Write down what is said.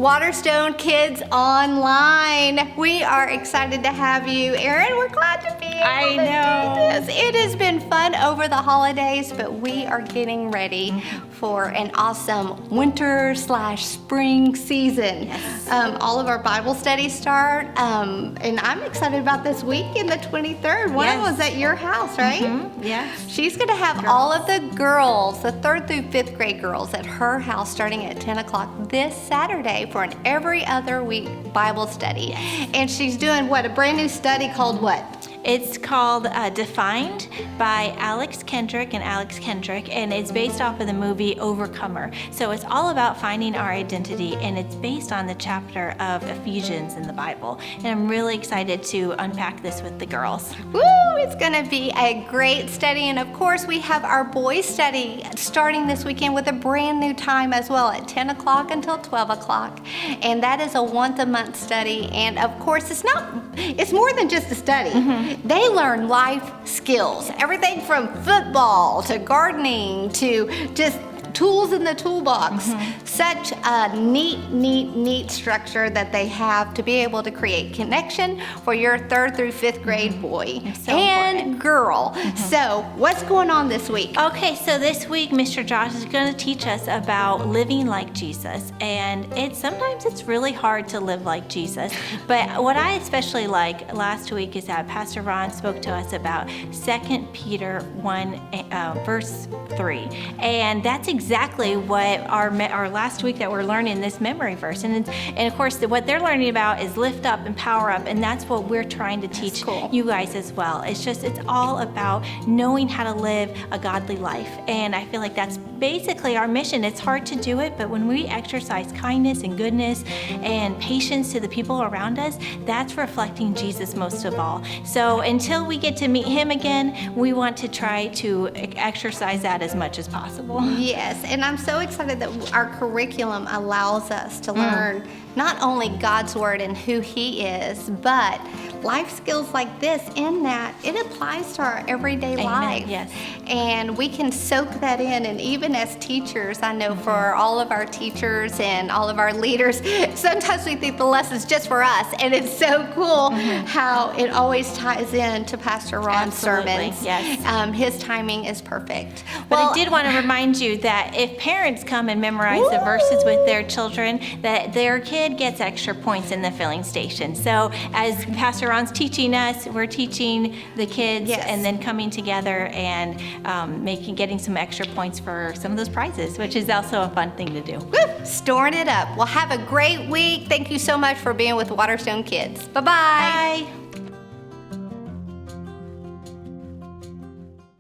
Waterstone Kids Online. We are excited to have you, Erin. We're glad to be able I know. to do this. It has been fun over the holidays, but we are getting ready for an awesome winter/spring season. Yes. All of our Bible studies start, and I'm excited about this weekend, the 23rd. One Yes. was at your house, right? Yes. She's going to have all of the girls, the 3rd through 5th grade girls, at her house starting at 10 o'clock this Saturday for an every other week Bible study. And she's doing what? A brand new study called what? It's called Defined by Alex Kendrick, and it's based off of the movie Overcomer. So it's all about finding our identity, and it's based on the chapter of Ephesians in the Bible. And I'm really excited to unpack this with the girls. Woo! It's going to be a great study. And of course, we have our boys' study starting this weekend with a brand new time as well at 10 o'clock until 12 o'clock. And that is a once-a-month study. And of course, it's more than just a study. They learn life skills, everything from football to gardening to just tools in the toolbox. Such a neat structure that they have to be able to create connection for your 3rd through 5th grade boy So and important. girl. So what's going on this week? Okay, so this week, Mr. Josh is going to teach us about living like Jesus. And sometimes it's really hard to live like Jesus. But what I especially like last week is that Pastor Ron spoke to us about 2 Peter 1, verse 3. And that's exactly what our last week that we're learning this memory verse. And of course, what they're learning about is lift up and power up. And that's what we're trying to teach you guys as well. It's all about knowing how to live a godly life. And I feel like that's basically our mission. It's hard to do it, but when we exercise kindness and goodness and patience to the people around us, that's reflecting Jesus most of all. So until we get to meet him again, we want to try to exercise that as much as possible. Yes, and I'm so excited that our curriculum allows us to learn not only God's word and who he is, but life skills like this, in that it applies to our everyday life. Yes. And we can soak that in. And even as teachers, I know for all of our teachers and all of our leaders, sometimes we think the lesson's just for us. And it's so cool how it always ties in to Pastor Ron's sermons. Yes. His timing is perfect. But I did want to remind you that if parents come and memorize the verses with their children, that their kid gets extra points in the filling station. So as Pastor Ron's teaching us, we're teaching the kids, and then coming together and getting some extra points for some of those prizes, which is also a fun thing to do. Woo! Storing it up. Well, have a great week. Thank you so much for being with Waterstone Kids. Bye-bye. Bye.